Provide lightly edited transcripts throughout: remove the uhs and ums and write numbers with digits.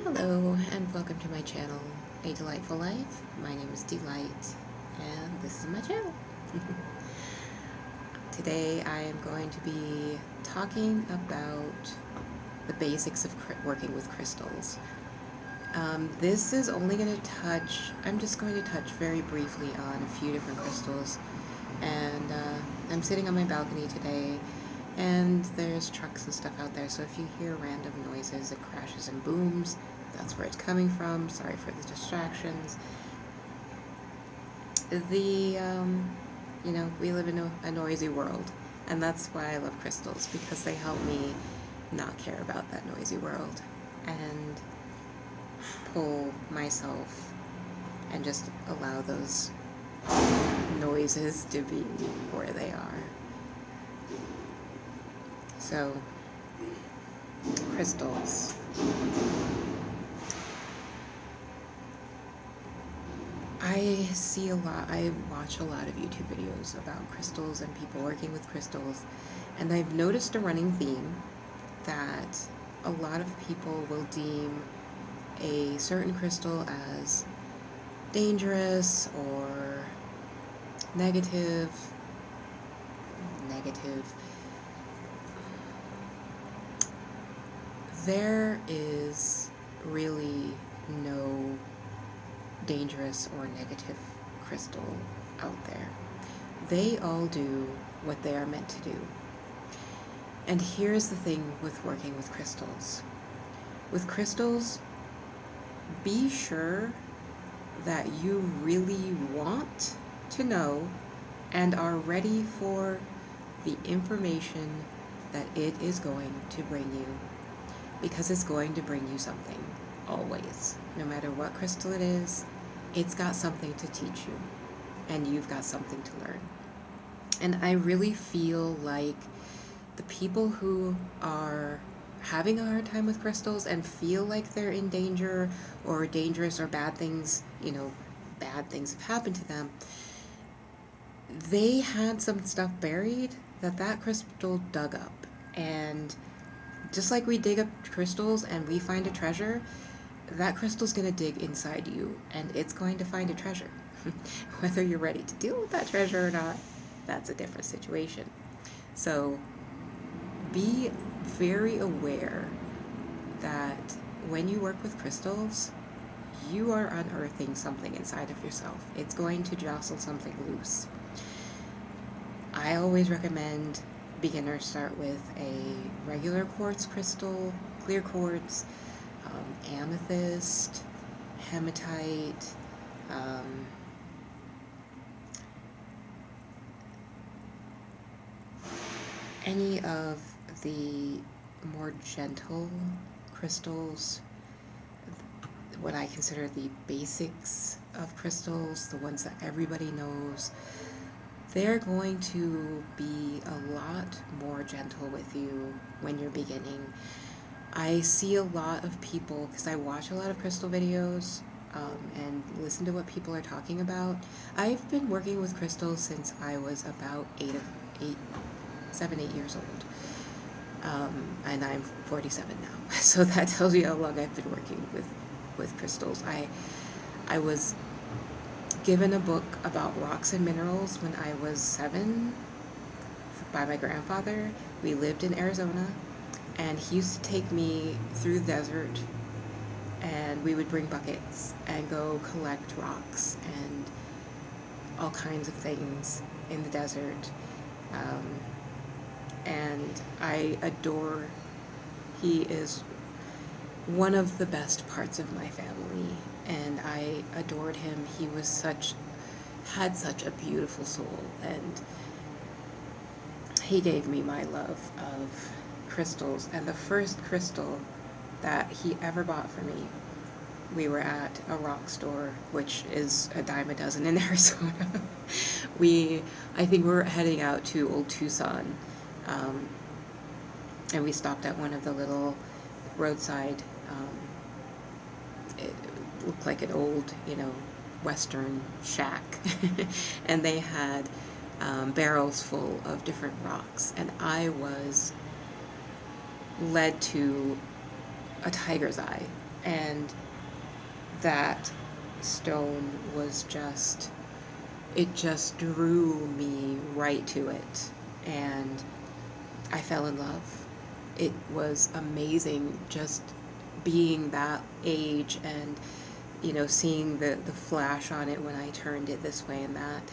Hello and welcome to my channel, A Delightful Life. My name is Delight and this is my channel. Today I am going to be talking about the basics of working with crystals. This is only going to I'm just going to touch very briefly on a few different crystals, and I'm sitting on my balcony today and there's trucks and stuff out there, so if you hear random noises, it crashes and booms, that's where it's coming from. Sorry for the distractions. We live in a noisy world, and that's why I love crystals, because they help me not care about that noisy world and pull myself and just allow those noises to be where they are. So, crystals. I watch a lot of YouTube videos about crystals and people working with crystals, and I've noticed a running theme that a lot of people will deem a certain crystal as dangerous or negative. There is really no dangerous or negative crystal out there. They all do what they are meant to do. And here's the thing with working with crystals. With crystals, be sure that you really want to know and are ready for the information that it is going to bring you, because it's going to bring you something, always. No matter what crystal it is, it's got something to teach you, and you've got something to learn. And I really feel like the people who are having a hard time with crystals and feel like they're in danger or dangerous or bad things have happened to them, they had some stuff buried that crystal dug up. And just like we dig up crystals and we find a treasure, that crystal's going to dig inside you and it's going to find a treasure. Whether you're ready to deal with that treasure or not, that's a different situation. So be very aware that when you work with crystals, you are unearthing something inside of yourself. It's going to jostle something loose. I always recommend beginners start with a regular quartz crystal, clear quartz, amethyst, hematite, any of the more gentle crystals, what I consider the basics of crystals, the ones that everybody knows. They're going to be a lot more gentle with you when you're beginning. I see a lot of people, because I watch a lot of crystal videos and listen to what people are talking about. I've been working with crystals since I was about 7, 8 years old. And I'm 47 now. So that tells you how long I've been working with crystals. I was given a book about rocks and minerals when I was 7 by my grandfather. We lived in Arizona, and he used to take me through the desert, and we would bring buckets and go collect rocks and all kinds of things in the desert. And I adore, he is one of the best parts of my family, and I adored him. He was had such a beautiful soul, and he gave me my love of crystals. And the first crystal that he ever bought for me, we were at a rock store, which is a dime a dozen in Arizona. I think we were heading out to Old Tucson, and we stopped at one of the little roadside, it looked like an old, Western shack, and they had barrels full of different rocks, and I was led to a tiger's eye, and that stone was just, it just drew me right to it, and I fell in love. It was amazing just being that age and, you know, seeing the flash on it when I turned it this way and that.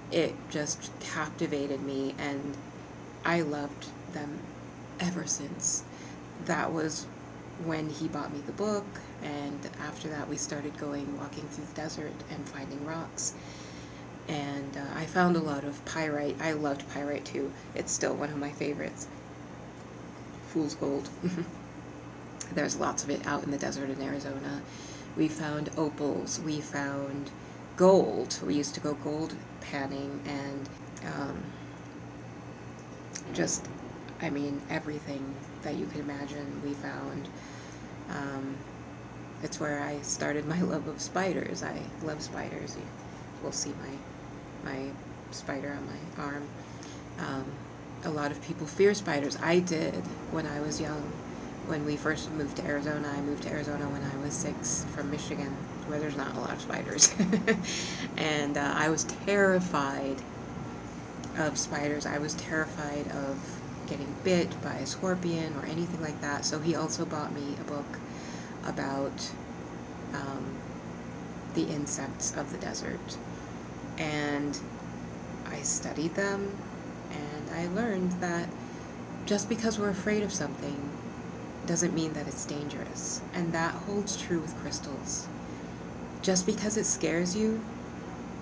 It just captivated me, and I loved them ever since. That was when he bought me the book, and after that we started going walking through the desert and finding rocks. And I found a lot of pyrite. I loved pyrite too. It's still one of my favorites. Fool's gold. There's lots of it out in the desert in Arizona. We found opals. We found gold. We used to go gold panning, and just, I mean, everything that you could imagine we found. It's where I started my love of spiders. I love spiders. You will see my spider on my arm. A lot of people fear spiders. I did when I was young. When we first moved to Arizona, I moved to Arizona when I was 6 from Michigan, where there's not a lot of spiders. And I was terrified of spiders. I was terrified of getting bit by a scorpion or anything like that. So he also bought me a book about the insects of the desert. And I studied them, and I learned that just because we're afraid of something doesn't mean that it's dangerous. And that holds true with crystals. Just because it scares you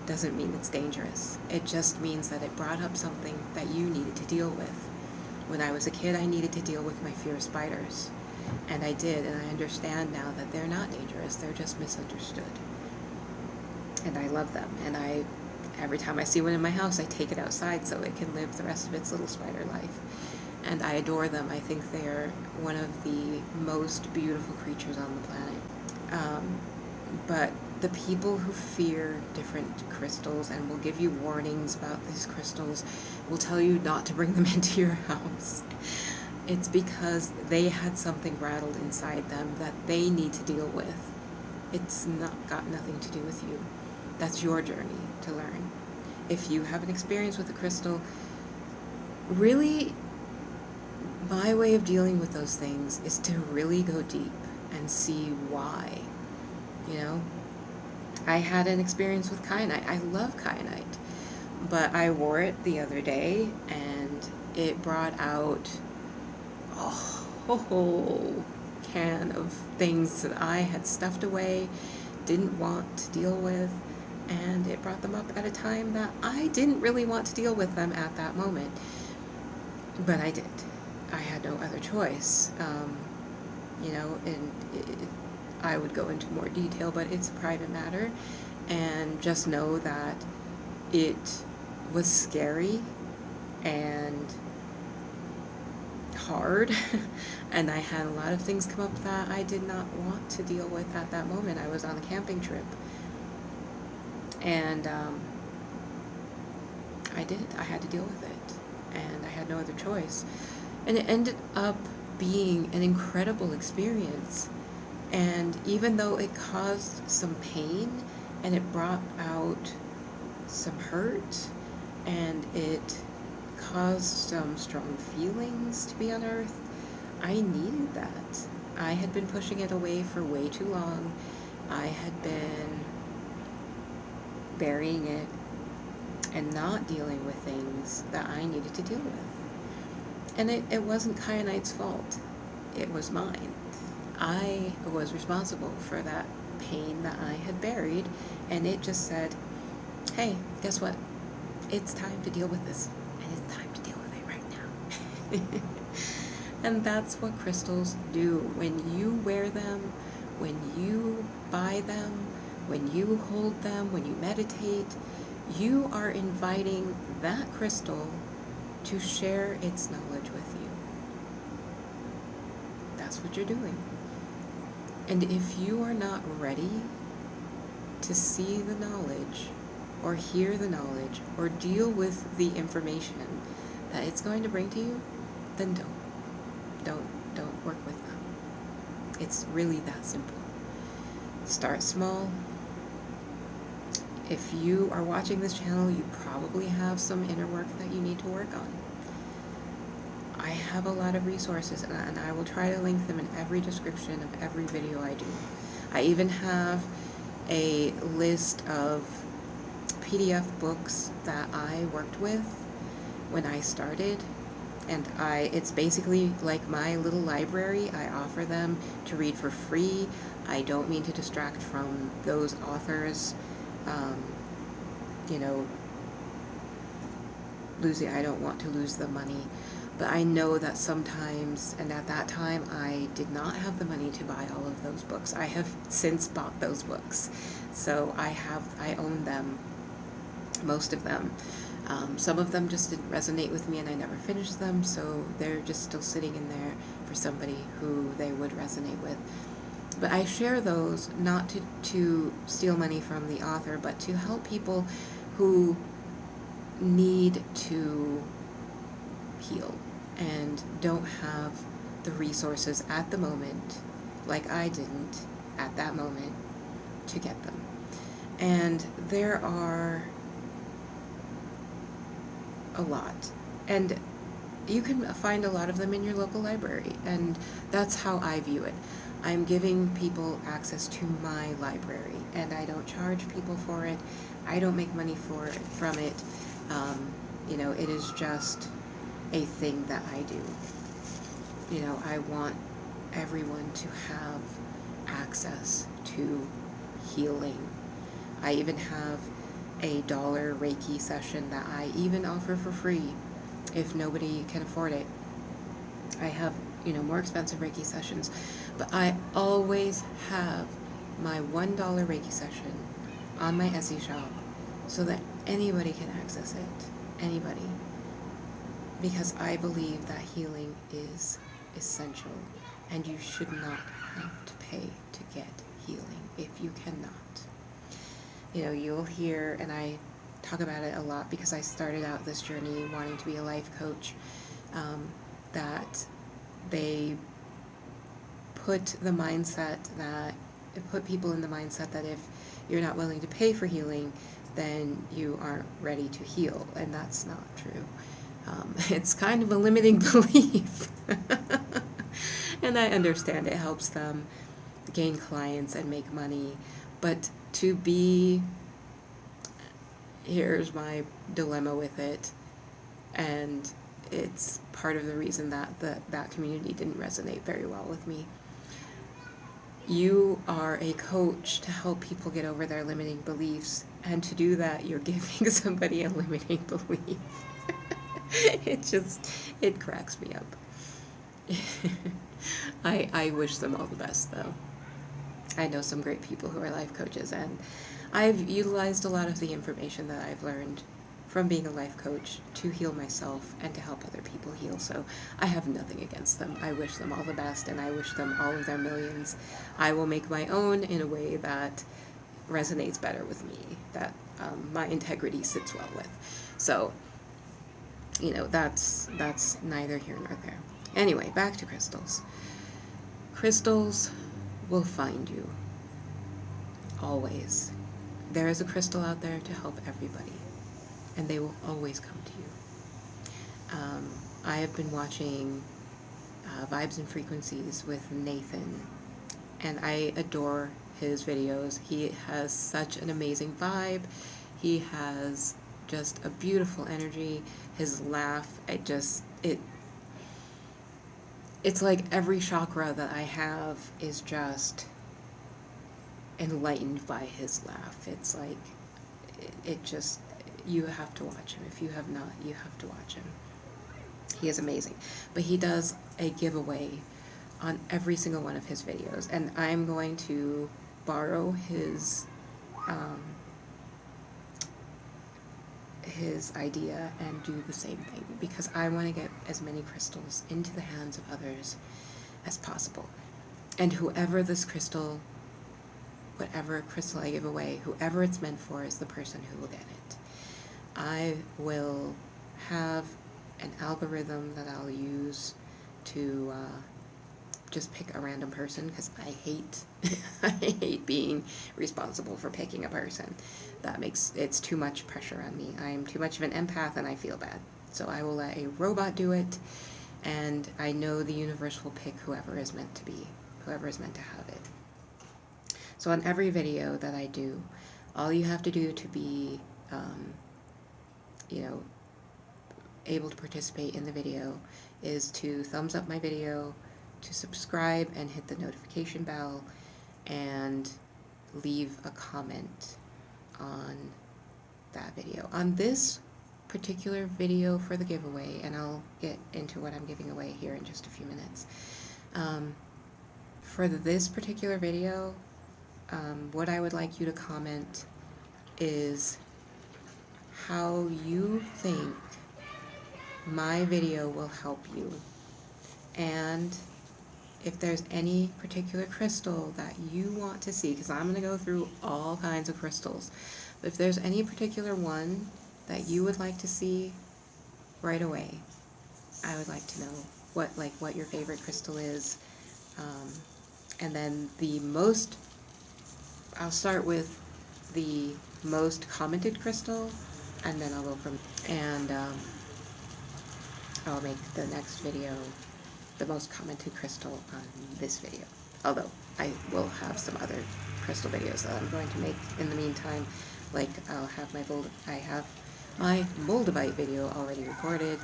doesn't mean it's dangerous. It just means that it brought up something that you needed to deal with. When I was a kid, I needed to deal with my fear of spiders. And I did, and I understand now that they're not dangerous, they're just misunderstood. And I love them, and every time I see one in my house, I take it outside so it can live the rest of its little spider life. And I adore them. I think they're one of the most beautiful creatures on the planet. But the people who fear different crystals and will give you warnings about these crystals will tell you not to bring them into your house. It's because they had something rattled inside them that they need to deal with. It's not got nothing to do with you. That's your journey to learn. If you have an experience with a crystal, really, my way of dealing with those things is to really go deep and see why. You know, I had an experience with kyanite. I love kyanite, but I wore it the other day, and it brought out a whole can of things that I had stuffed away, didn't want to deal with, and it brought them up at a time that I didn't really want to deal with them at that moment. But I did. I had no other choice. You know, and I would go into more detail, but it's a private matter, and just know that it was scary and hard, and I had a lot of things come up that I did not want to deal with at that moment. I was on a camping trip, and I had to deal with it, and I had no other choice, and it ended up being an incredible experience. And even though it caused some pain, and it brought out some hurt, and it caused some strong feelings to be unearthed, I needed that. I had been pushing it away for way too long. I had been burying it and not dealing with things that I needed to deal with. And it wasn't kyanite's fault. It was mine. I was responsible for that pain that I had buried, and it just said, hey, guess what? It's time to deal with this, and it's time to deal with it right now. And that's what crystals do. When you wear them, when you buy them, when you hold them, when you meditate, you are inviting that crystal to share its knowledge with you. That's what you're doing. And if you are not ready to see the knowledge, or hear the knowledge or deal with the information that it's going to bring to you, then don't work with them. It's really that simple. Start small. If you are watching this channel, you probably have some inner work that you need to work on. I have a lot of resources, and I will try to link them in every description of every video I do. I even have a list of PDF books that I worked with when I started, and it's basically like my little library. I offer them to read for free. I don't mean to distract from those authors. You know, I don't want to lose the money, but I know that sometimes, and at that time, I did not have the money to buy all of those books. I have since bought those books, so I own them, most of them. Some of them just didn't resonate with me and I never finished them, so they're just still sitting in there for somebody who they would resonate with. But I share those not to steal money from the author, but to help people who need to heal and don't have the resources at the moment, like I didn't at that moment, to get them. And there are a lot. And you can find a lot of them in your local library, and that's how I view it. I'm giving people access to my library, and I don't charge people for it. I don't make money from it. You know, it is just a thing that I do. You know, I want everyone to have access to healing. I even have a $1 Reiki session that I even offer for free if nobody can afford it. I have, you know, more expensive Reiki sessions, but I always have my $1 Reiki session on my Etsy shop so that anybody can access it. Anybody. Because I believe that healing is essential, and you should not have to pay to get healing if you cannot. You know, you'll hear, and I talk about it a lot because I started out this journey wanting to be a life coach, that they put people in the mindset that if you're not willing to pay for healing, then you aren't ready to heal, and that's not true. It's kind of a limiting belief. And I understand it helps them gain clients and make money, but here's my dilemma with it, and it's part of the reason that that community didn't resonate very well with me. You are a coach to help people get over their limiting beliefs, and to do that, you're giving somebody a limiting belief. It cracks me up. I wish them all the best, though. I know some great people who are life coaches, and I've utilized a lot of the information that I've learned from being a life coach to heal myself and to help other people heal, so I have nothing against them. I wish them all the best, and I wish them all of their millions. I will make my own in a way that resonates better with me, that my integrity sits well with. So, you know, that's neither here nor there. Anyway, back to crystals. Crystals will find you. Always. There is a crystal out there to help everybody, and they will always come to you. I have been watching Vibes and Frequencies with Nathan, and I adore his videos. He has such an amazing vibe. He has just a beautiful energy. His laugh, it's like every chakra that I have is just enlightened by his laugh. It's like, you have to watch him. If you have not, you have to watch him. He is amazing. But he does a giveaway on every single one of his videos, and I'm going to borrow his idea and do the same thing, because I want to get as many crystals into the hands of others as possible. And whoever this crystal whatever crystal I give away, whoever it's meant for is the person who will get it. I will have an algorithm that I'll use to just pick a random person, because I hate I hate being responsible for picking a person. It's too much pressure on me. I'm too much of an empath and I feel bad. So I will let a robot do it, and I know the universe will pick whoever is meant to have it. So on every video that I do, all you have to do to be able to participate in the video is to thumbs up my video, to subscribe and hit the notification bell, and leave a comment on that video. On this particular video for the giveaway, and I'll get into what I'm giving away here in just a few minutes. For this particular video, what I would like you to comment is how you think my video will help you, and if there's any particular crystal that you want to see, because I'm going to go through all kinds of crystals, but if there's any particular one that you would like to see right away, I would like to know what your favorite crystal is. And then I'll start with the most commented crystal, and then I'll go from, and I'll make the next video the most commented crystal on this video. Although I will have some other crystal videos that I'm going to make in the meantime. Like I have my Moldavite video already recorded,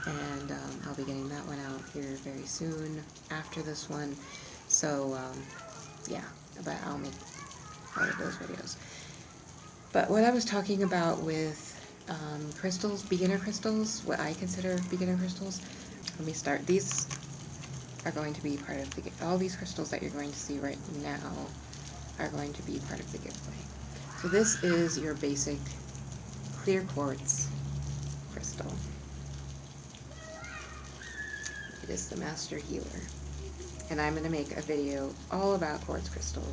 and I'll be getting that one out here very soon after this one. So yeah, but I'll make part of those videos. But what I was talking about with crystals, beginner crystals, what I consider beginner crystals, let me start. These are going to be part of all these crystals that you're going to see right now are going to be part of the giveaway. So this is your basic clear quartz crystal. It is the Master Healer. And I'm going to make a video all about quartz crystal,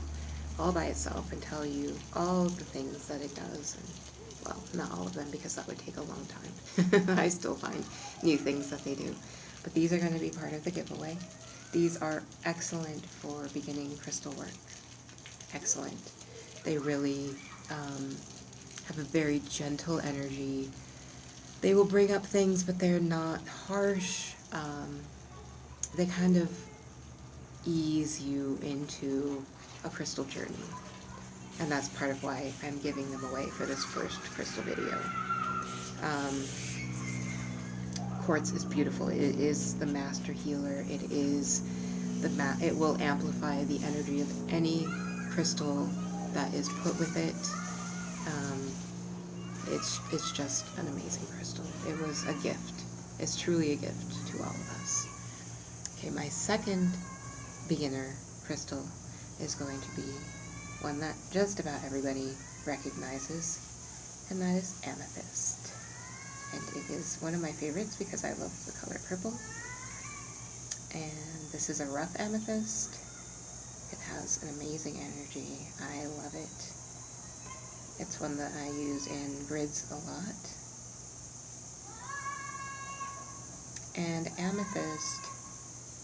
all by itself, and tell you all the things that it does. And, well, not all of them, because that would take a long time. I still find new things that they do. But these are going to be part of the giveaway. These are excellent for beginning crystal work. Excellent. They really have a very gentle energy. They will bring up things, but they're not harsh. They kind of ease you into a crystal journey. And that's part of why I'm giving them away for this first crystal video. Quartz is beautiful. It is the Master Healer. It is it will amplify the energy of any crystal that is put with it. It's just an amazing crystal. It was a gift. It's truly a gift to all of us. Okay, my second beginner crystal is going to be one that just about everybody recognizes, and that is amethyst. And it is one of my favorites because I love the color purple. And this is a rough amethyst. It has an amazing energy. I love it. It's one that I use in grids a lot. And amethyst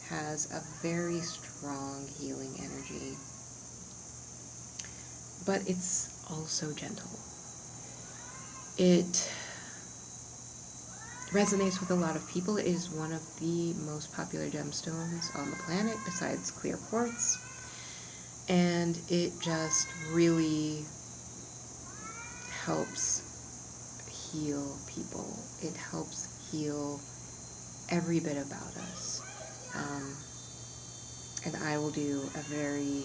has a very strong healing energy, but it's also gentle. It resonates with a lot of people. It is one of the most popular gemstones on the planet besides clear quartz, and it just really helps heal people. It helps heal every bit about us. And I will do a very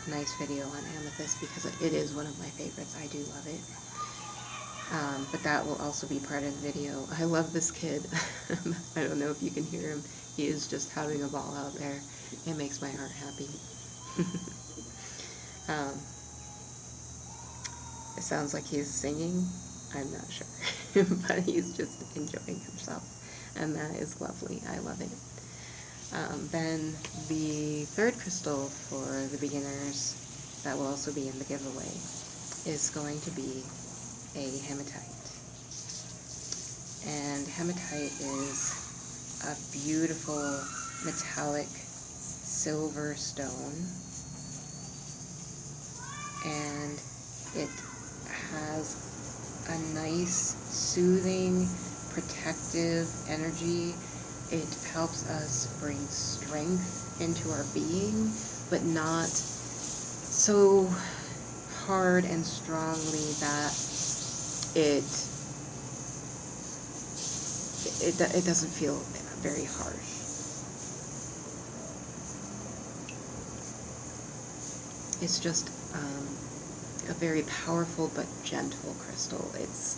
nice video on amethyst because it is one of my favorites. I do love it. But that will also be part of the video. I love this kid. I don't know if you can hear him. He is just having a ball out there. It makes my heart happy. It sounds like he's singing. I'm not sure. But he's just enjoying himself. And that is lovely. I love it. Then the third crystal for the beginners that will also be in the giveaway, is going to be a hematite. And hematite is a beautiful metallic silver stone, and it has a nice, soothing, protective energy. It helps us bring strength into our being, but not so hard and strongly that it doesn't feel very harsh. It's just a very powerful but gentle crystal. It's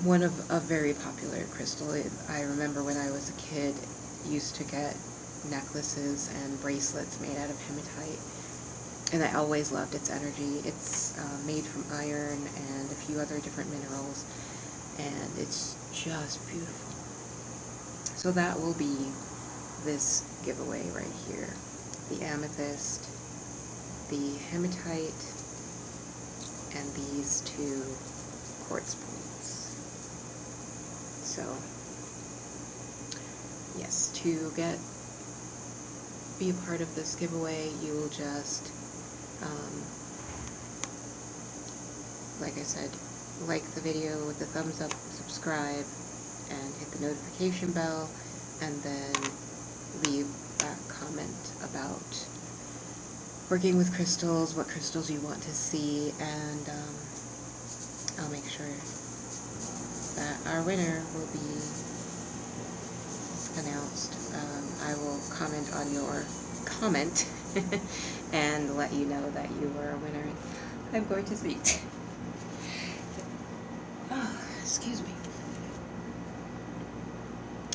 one of a very popular crystal. I remember when I was a kid, used to get necklaces and bracelets made out of hematite, and I always loved its energy. It's made from iron and a few other different minerals, and it's just beautiful. So that will be this giveaway right here. The amethyst, the hematite, and these two quartz points. So, yes, to be a part of this giveaway, you will just, like I said, like the video with the thumbs up, subscribe, and hit the notification bell, and then leave a comment about working with crystals, what crystals you want to see, and I'll make sure that our winner will be announced. I will comment on your comment and let you know that you were a winner. I'm going to sneeze. Oh, excuse me.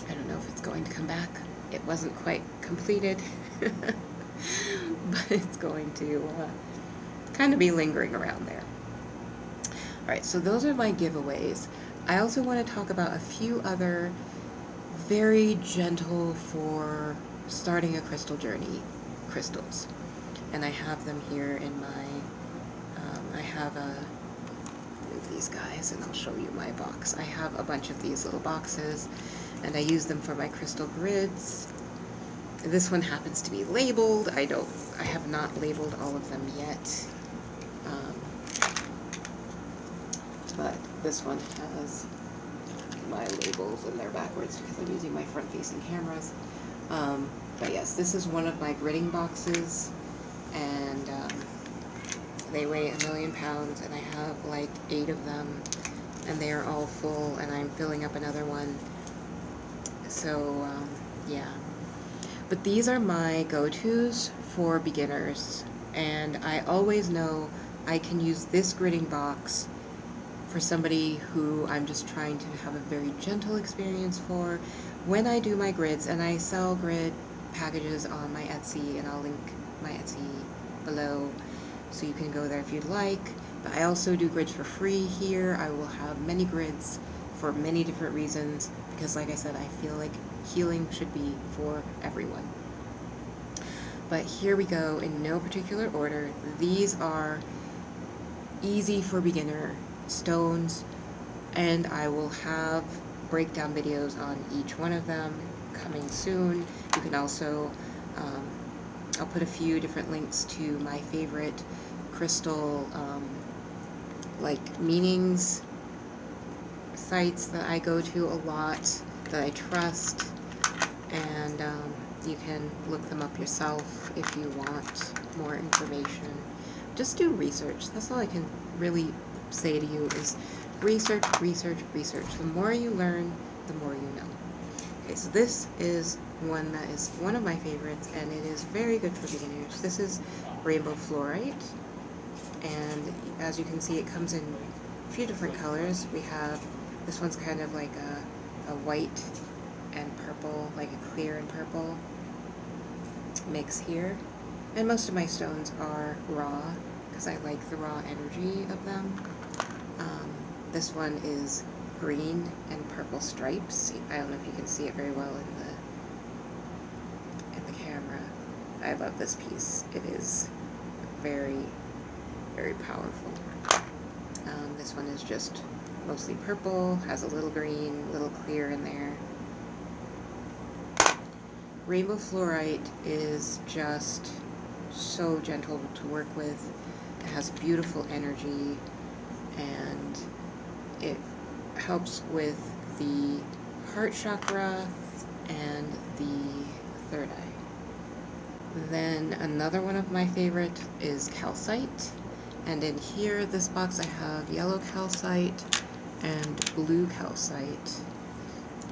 I don't know if it's going to come back. It wasn't quite completed, but it's going to kind of be lingering around there. Alright, so those are my giveaways. I also want to talk about a few other very gentle for starting a crystal journey crystals. And I have them here in my, I have these guys, and I'll show you my box. I have a bunch of these little boxes, and I use them for my crystal grids. This one happens to be labeled. I have not labeled all of them yet. But this one has my labels, and they're backwards because I'm using my front-facing cameras. But yes, this is one of my gridding boxes, and they weigh 1,000,000 pounds, and I have like 8 of them, and they are all full, and I'm filling up another one. So yeah. But these are my go-tos for beginners, and I always know I can use this gridding box for somebody who I'm just trying to have a very gentle experience for when I do my grids. And I sell grid packages on my Etsy, and I'll link my Etsy below so you can go there if you'd like. But I also do grids for free here. I will have many grids for many different reasons, because like I said, I feel like healing should be for everyone. But here we go, in no particular order. These are easy for beginner stones, and I will have breakdown videos on each one of them coming soon. You can also, I'll put a few different links to my favorite crystal, like meanings sites that I go to a lot, that I trust, and you can look them up yourself if you want more information. Just do research. That's all I can really say to you, is research, research, research. The more you learn, the more you know. Okay, so this is one that is one of my favorites, and it is very good for beginners. This is rainbow fluorite, and as you can see, it comes in a few different colors. We have, this one's kind of like a white and purple, like a clear and purple mix here. And most of my stones are raw, because I like the raw energy of them. This one is green and purple stripes. I don't know if you can see it very well in the camera. I love this piece. It is very, very powerful. This one is just mostly purple, has a little green, a little clear in there. Rainbow Fluorite is just so gentle to work with. It has beautiful energy, and it helps with the heart chakra and the third eye. Then another one of my favorite is calcite. And in here, this box, I have yellow calcite and blue calcite,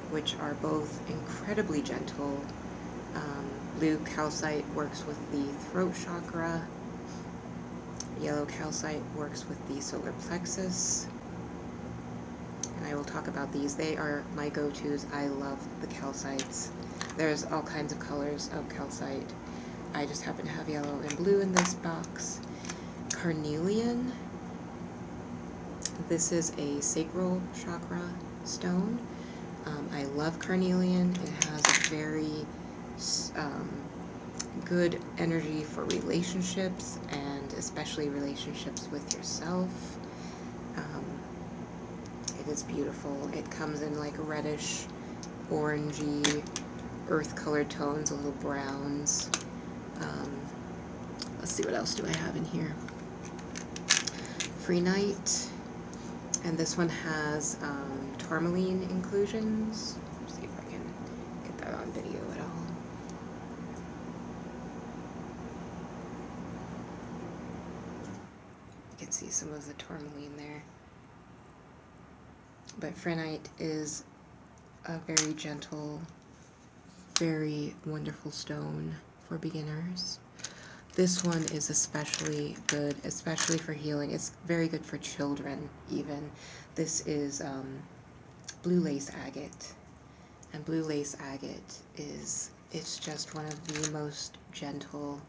which are both incredibly gentle. Blue calcite works with the throat chakra. Yellow calcite works with the solar plexus. And I will talk about these. They are my go-tos. I love the calcites. There's all kinds of colors of calcite. I just happen to have yellow and blue in this box. Carnelian. This is a sacral chakra stone. I love carnelian. It has a very good energy for relationships, and especially relationships with yourself. It is beautiful. It comes in like reddish, orangey, earth-colored tones, a little browns. Let's see, what else do I have in here? Freenite, and this one has tourmaline inclusions. Let's see if I can get that on video at all. You can see some of the tourmaline there. But Freenite is a very gentle, very wonderful stone for beginners. This one is especially good, especially for healing. It's very good for children, even. This is blue lace agate. And blue lace agate it's just one of the most gentle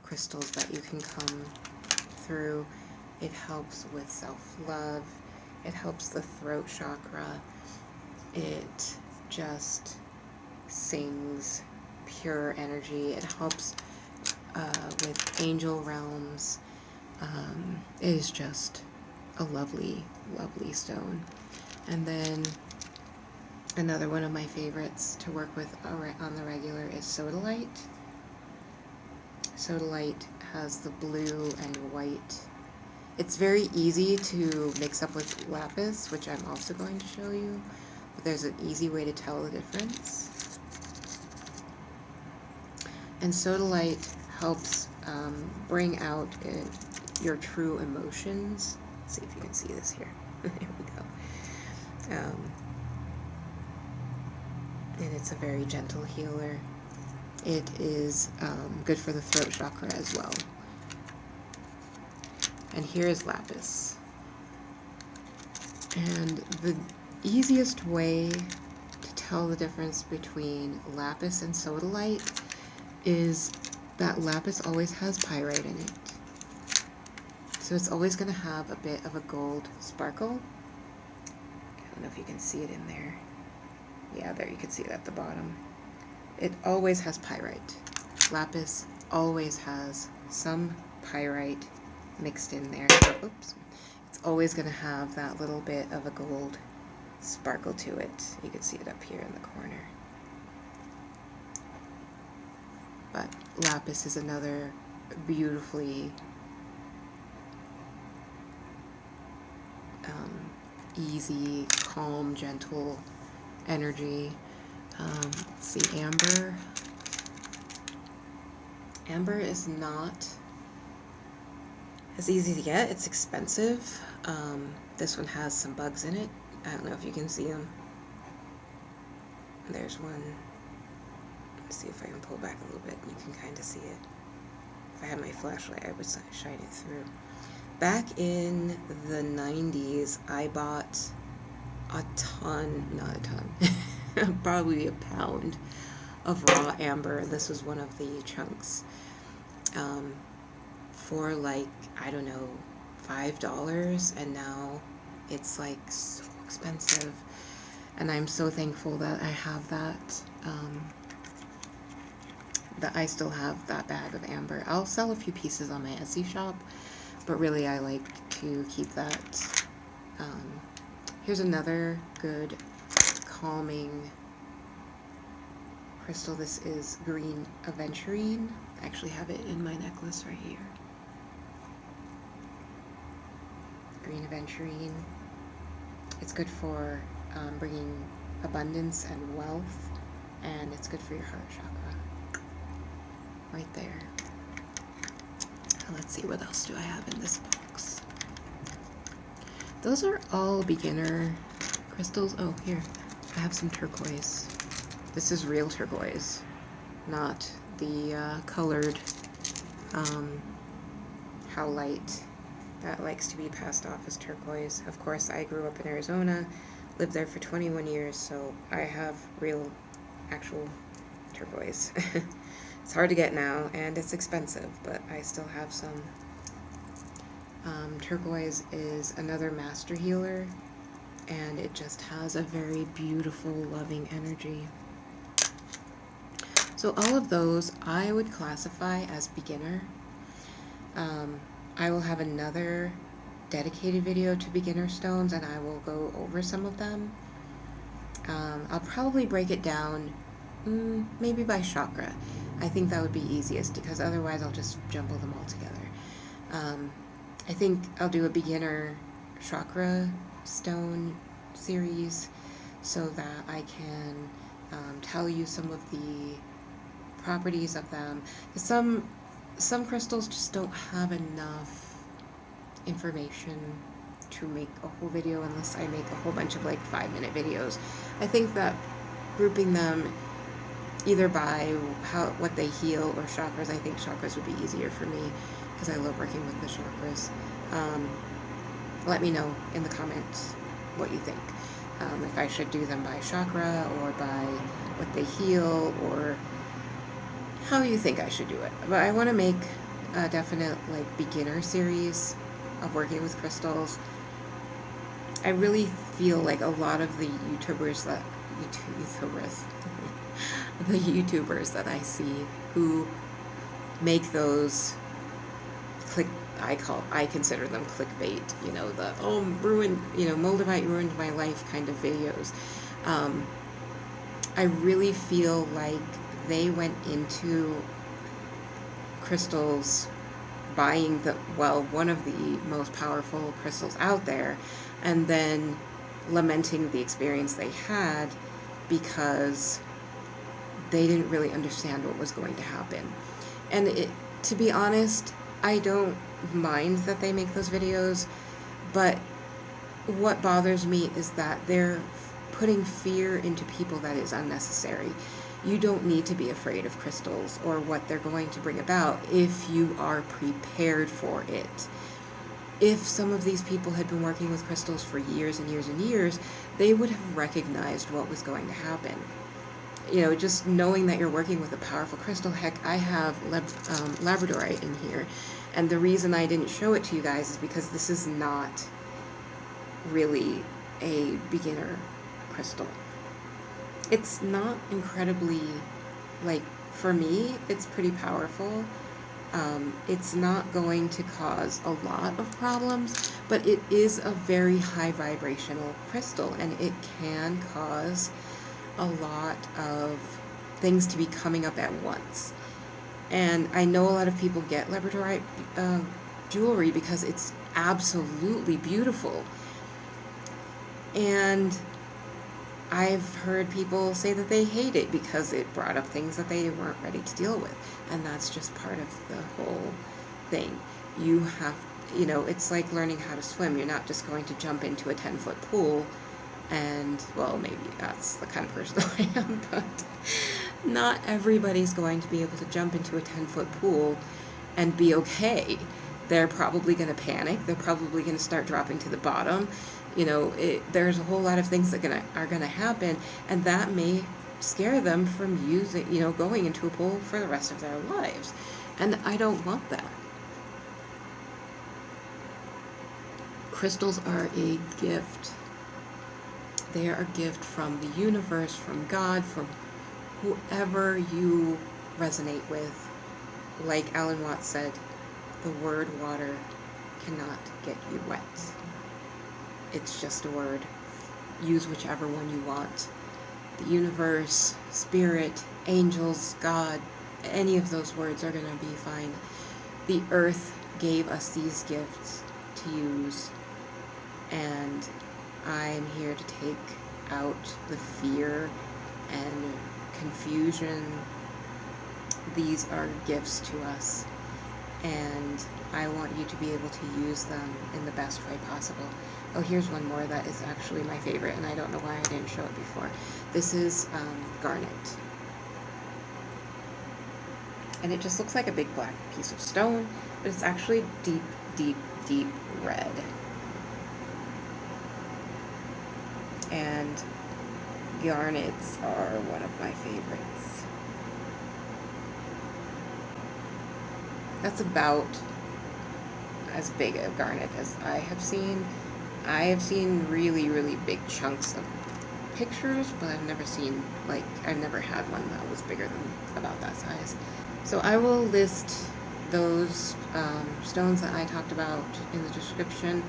crystals that you can come through. It helps with self-love. It helps the throat chakra. It just sings pure energy. It helps with angel realms. It is just a lovely, lovely stone. And then another one of my favorites to work with on the regular is sodalite. Sodalite has the blue and white. It's very easy to mix up with lapis, which I'm also going to show you, but there's an easy way to tell the difference. And sodalite helps bring out your true emotions. Let's see if you can see this here. There we go. And it's a very gentle healer. It is good for the throat chakra as well. And here is lapis. And the easiest way to tell the difference between lapis and sodalite is that lapis always has pyrite in it. So it's always going to have a bit of a gold sparkle. I don't know if you can see it in there. Yeah, there you can see it at the bottom. It always has pyrite. Lapis always has some pyrite mixed in there. So, oops. It's always going to have that little bit of a gold sparkle to it. You can see it up here in the corner. But lapis is another beautifully easy, calm, gentle energy. Let's see, amber. Amber is not as easy to get. It's expensive. This one has some bugs in it. I don't know if you can see them. There's one. Let's see if I can pull back a little bit. You can kind of see it. If I had my flashlight, I would shine it through. Back in the 90s, I bought a ton, not a ton, probably a pound of raw amber. This was one of the chunks. For like, I don't know, $5, and now it's like so expensive. And I'm so thankful that I have that I still have that bag of amber. I'll sell a few pieces on my Etsy shop, but really I like to keep that. Here's another good calming crystal. This is green aventurine. I actually have it in my necklace right here. Green aventurine. It's good for bringing abundance and wealth, and it's good for your heart chakra. Right there. Let's see, what else do I have in this box? Those are all beginner crystals. Oh, here. I have some turquoise. This is real turquoise, not the colored howlite that likes to be passed off as turquoise. Of course, I grew up in Arizona, lived there for 21 years, so I have real, actual turquoise. It's hard to get now, and it's expensive, but I still have some. Turquoise is another master healer, and it just has a very beautiful, loving energy. So all of those I would classify as beginner. I will have another dedicated video to beginner stones, and I will go over some of them. I'll probably break it down maybe by chakra. I think that would be easiest, because otherwise I'll just jumble them all together. I think I'll do a beginner chakra stone series so that I can tell you some of the properties of them. Some crystals just don't have enough information to make a whole video unless I make a whole bunch of like 5-minute videos. I think that grouping them either by what they heal or chakras, I think chakras would be easier for me because I love working with the chakras. Let me know in the comments what you think. If I should do them by chakra or by what they heal, or how you think I should do it. But I want to make a definite like beginner series of working with crystals. I really feel like a lot of the YouTubers that I see who make those I consider them clickbait, the Moldavite ruined my life kind of videos. I really feel like they went into crystals buying one of the most powerful crystals out there, and then lamenting the experience they had because they didn't really understand what was going to happen. And to be honest, I don't mind that they make those videos, but what bothers me is that they're putting fear into people that is unnecessary. You don't need to be afraid of crystals or what they're going to bring about if you are prepared for it. If some of these people had been working with crystals for years and years and years, they would have recognized what was going to happen. Just knowing that you're working with a powerful crystal. Heck, I have labradorite in here, and the reason I didn't show it to you guys is because this is not really a beginner crystal. It's not incredibly, for me, it's pretty powerful. It's not going to cause a lot of problems, but it is a very high vibrational crystal, and it can cause a lot of things to be coming up at once. And I know a lot of people get labradorite jewelry because it's absolutely beautiful. And I've heard people say that they hate it because it brought up things that they weren't ready to deal with. And that's just part of the whole thing. You have, it's like learning how to swim. You're not just going to jump into a 10-foot pool and, well, maybe that's the kind of person I am, but not everybody's going to be able to jump into a 10-foot pool and be okay. They're probably going to panic. They're probably going to start dropping to the bottom. There's a whole lot of things that are going to happen, and that may scare them from going into a pool for the rest of their lives. And I don't want that. Crystals are a gift. They are a gift from the universe, from God, from whoever you resonate with. Like Alan Watts said, the word water cannot get you wet. It's just a word. Use whichever one you want. The universe, spirit, angels, God, any of those words are going to be fine. The earth gave us these gifts to use, and I'm here to take out the fear and confusion. These are gifts to us, and I want you to be able to use them in the best way possible. Oh, here's one more that is actually my favorite, and I don't know why I didn't show it before. This is garnet. And it just looks like a big black piece of stone, but it's actually deep, deep, deep red. And garnets are one of my favorites. That's about as big a garnet as I have seen. I have seen really, really big chunks of pictures, but I've never seen, I've never had one that was bigger than about that size. So I will list those stones that I talked about in the description.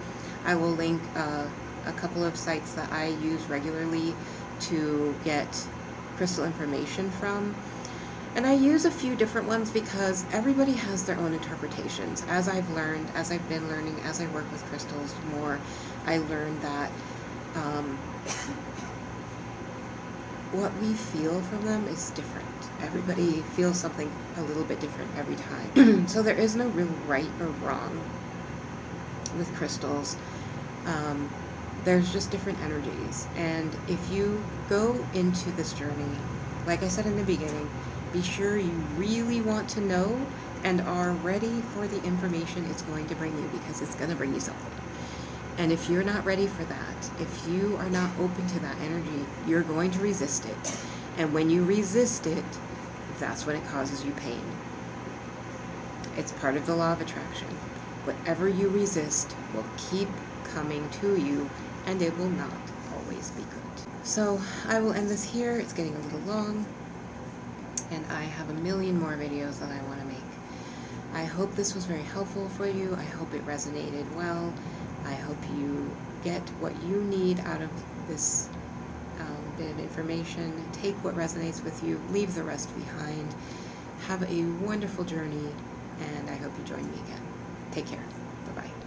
I will link a couple of sites that I use regularly to get crystal information from. And I use a few different ones because everybody has their own interpretations. As I've learned, as I've been learning, as I work with crystals more, I learned that what we feel from them is different. Everybody feels something a little bit different every time. So there is no real right or wrong with crystals. There's just different energies. And if you go into this journey, like I said in the beginning, be sure you really want to know and are ready for the information it's going to bring you, because it's going to bring you something. And if you're not ready for that, if you are not open to that energy, you're going to resist it. And when you resist it, that's when it causes you pain. It's part of the law of attraction. Whatever you resist will keep coming to you, and it will not always be good. So I will end this here. It's getting a little long, and I have a million more videos that I want to make. I hope this was very helpful for you. I hope it resonated well. I hope you get what you need out of this bit of information. Take what resonates with you, leave the rest behind. Have a wonderful journey, and I hope you join me again. Take care. Bye-bye.